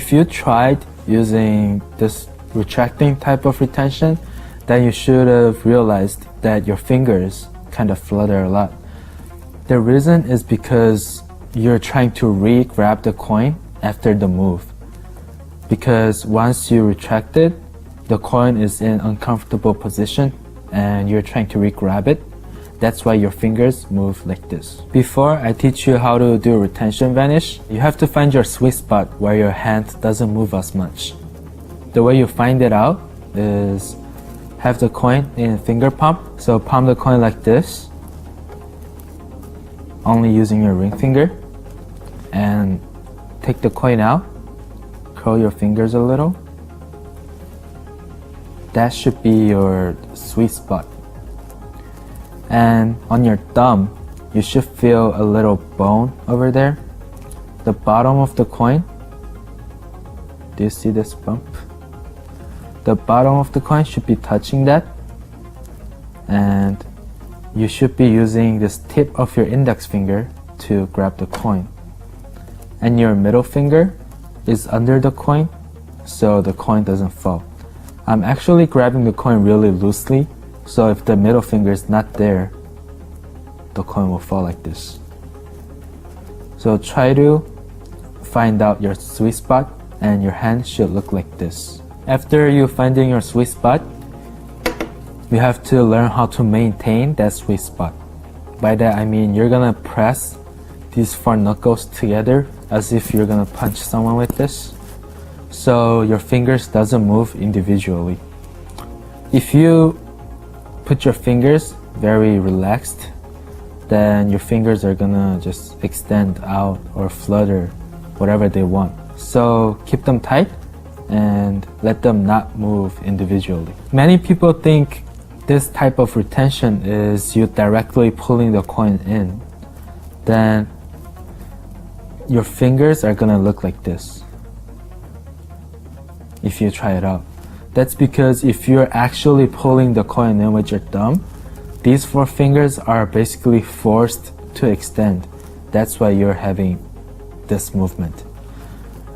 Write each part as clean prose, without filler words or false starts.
If you tried using this retracting type of retention, then you should have realized that your fingers kind of flutter a lot. The reason is because you're trying to re-grab the coin after the move. Because once you retract it, the coin is in uncomfortable position and you're trying to re-grab it. That's why your fingers move like this. Before I teach you how to do retention vanish, you have to find your sweet spot where your hand doesn't move as much. The way you find it out is have the coin in finger palm. So palm the coin like this, only using your ring finger, and take the coin out, curl your fingers a little. That should be your sweet spot. And on your thumb, you should feel a little bone over there. The bottom of the coin, do you see this bump? The bottom of the coin should be touching that. And you should be using this tip of your index finger to grab the coin. And your middle finger is under the coin, so the coin doesn't fall. I'm actually grabbing the coin really loosely, so if the middle finger is not there, the coin will fall like this. So try to find out your sweet spot, and your hand should look like this. After you finding your sweet spot, you have to learn how to maintain that sweet spot. By that I mean you're gonna press these 4 knuckles together as if you're gonna punch someone with this, so your fingers doesn't move individually. If you put your fingers very relaxed, then your fingers are gonna just extend out or flutter whatever they want. So keep them tight and let them not move individually. Many people think this type of retention is you directly pulling the coin in. Then your fingers are gonna look like this if you try it out. That's because if you're actually pulling the coin in with your thumb, these 4 fingers are basically forced to extend. That's why you're having this movement.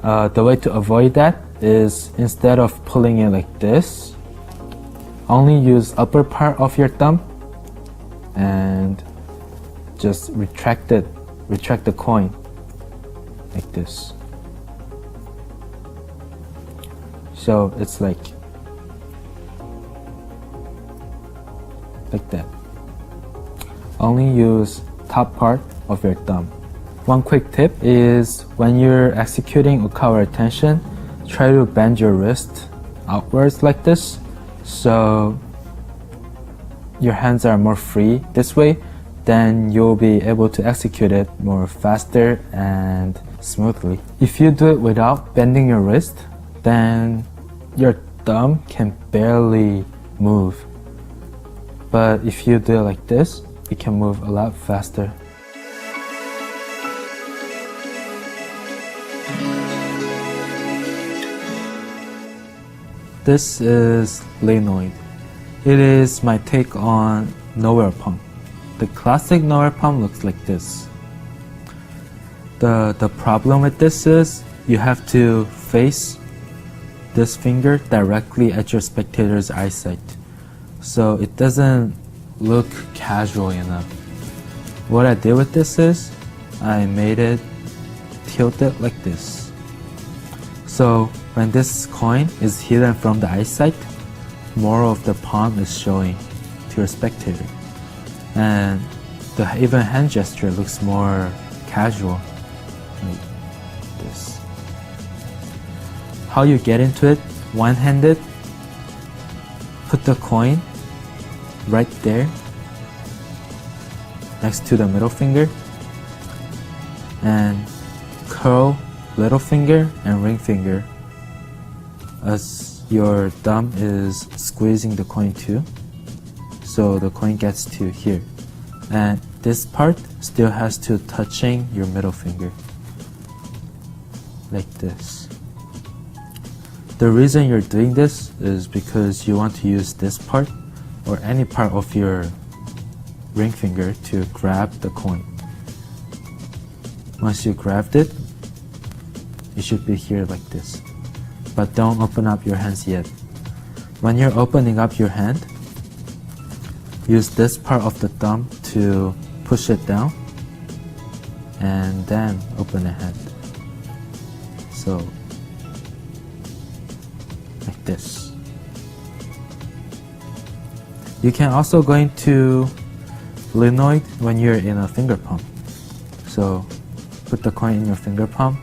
The way to avoid that is instead of pulling it like this, only use upper part of your thumb and just retract the coin like this. So it's like that. Only use top part of your thumb. One quick tip is when you're executing Ukawa retention, try to bend your wrist outwards like this, so your hands are more free this way. Then you'll be able to execute it more faster and smoothly. If you do it without bending your wrist, then your thumb can barely move. But if you do it like this, it can move a lot faster. This is Linoid. It is my take on nowhere palm. The classic nowhere palm looks like this. The problem with this is you have to face this finger directly at your spectator's eyesight, so it doesn't look casual enough. What I did with this is I made it tilted like this. So when this coin is hidden from the eyesight, more of the palm is showing to your spectator. And the even hand gesture looks more casual, like this. How you get into it, one-handed, put the coin right there next to the middle finger and curl little finger and ring finger as your thumb is squeezing the coin too, so the coin gets to here, and this part still has to touching your middle finger like this. The reason you're doing this is because you want to use this part or any part of your ring finger to grab the coin. Once you grabbed it, it should be here like this. But don't open up your hands yet. When you're opening up your hand, use this part of the thumb to push it down and then open the hand. So, like this. You can also go into linoid when you're in a finger palm. So, put the coin in your finger palm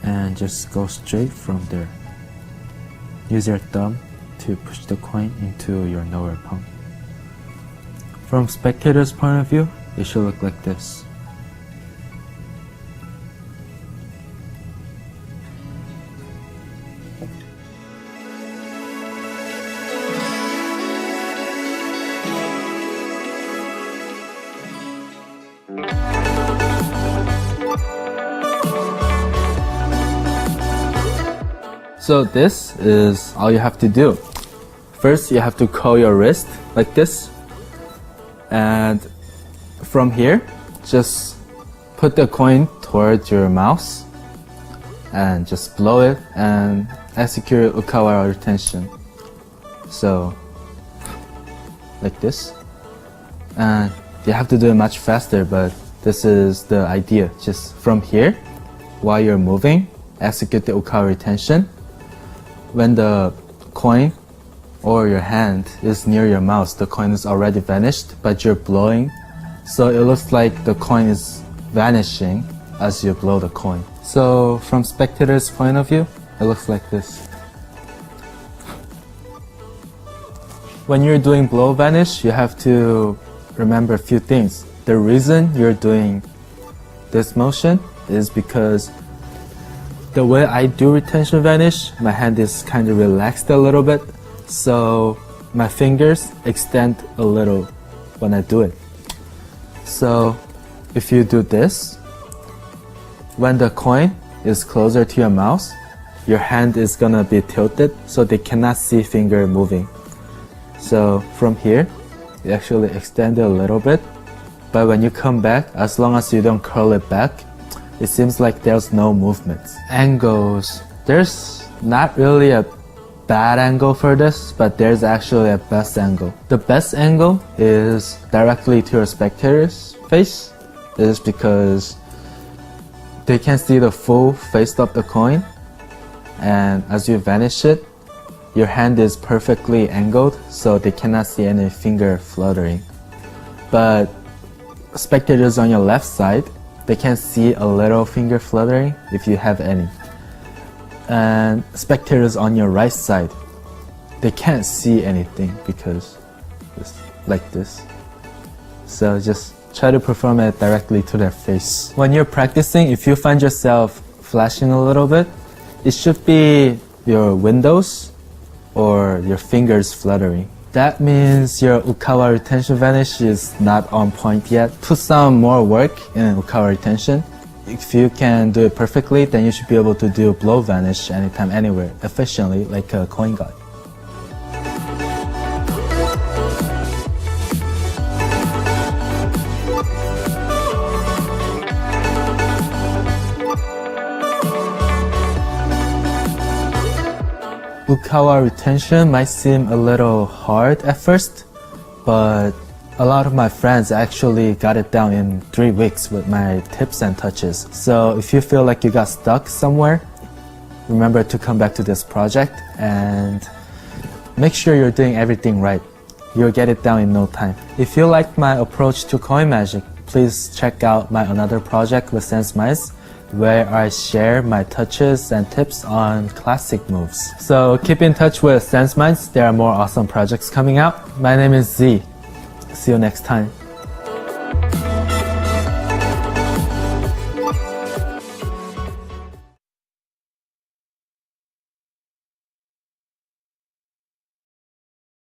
and just go straight from there. Use your thumb to push the coin into your lower palm. From spectator's point of view, it should look like this. So this is all you have to do. First, you have to curl your wrist like this. And from here, just put the coin towards your mouse and just blow it and execute Ukawara retention. So, like this. And you have to do it much faster, but this is the idea. Just from here, while you're moving, execute the Ukawara retention. When the coin or your hand is near your mouse, the coin is already vanished, but you're blowing. So it looks like the coin is vanishing as you blow the coin. So from spectator's point of view, it looks like this. When you're doing blow vanish, you have to remember a few things. The reason you're doing this motion is because the way I do retention vanish, my hand is kind of relaxed a little bit, so my fingers extend a little when I do it. So if you do this, when the coin is closer to your mouse, your hand is gonna be tilted so they cannot see finger moving. So from here, you actually extend it a little bit, but when you come back, as long as you don't curl it back, it seems like there's no movement. Angles. There's not really a bad angle for this, but there's actually a best angle. The best angle is directly to your spectator's face. This is because they can see the full face of the coin, and as you vanish it, your hand is perfectly angled, so they cannot see any finger fluttering. But spectators on your left side, they can see a little finger fluttering if you have any. And spectators on your right side, they can't see anything because it's like this. So just try to perform it directly to their face. When you're practicing, if you find yourself flashing a little bit, it should be your windows or your fingers fluttering. That means your Ukawara retention vanish is not on point yet. Put some more work in Ukawara retention. If you can do it perfectly, then you should be able to do blow vanish anytime, anywhere, efficiently, like a coin god. Ukawara retention might seem a little hard at first, but a lot of my friends actually got it down in 3 weeks with my tips and touches. So if you feel like you got stuck somewhere, remember to come back to this project and make sure you're doing everything right. You'll get it down in no time. If you like my approach to coin magic, please check out my another project with SansMinds, where I share my touches and tips on classic moves. So keep in touch with SansMinds. There are more awesome projects coming out. My name is Z. See you next time.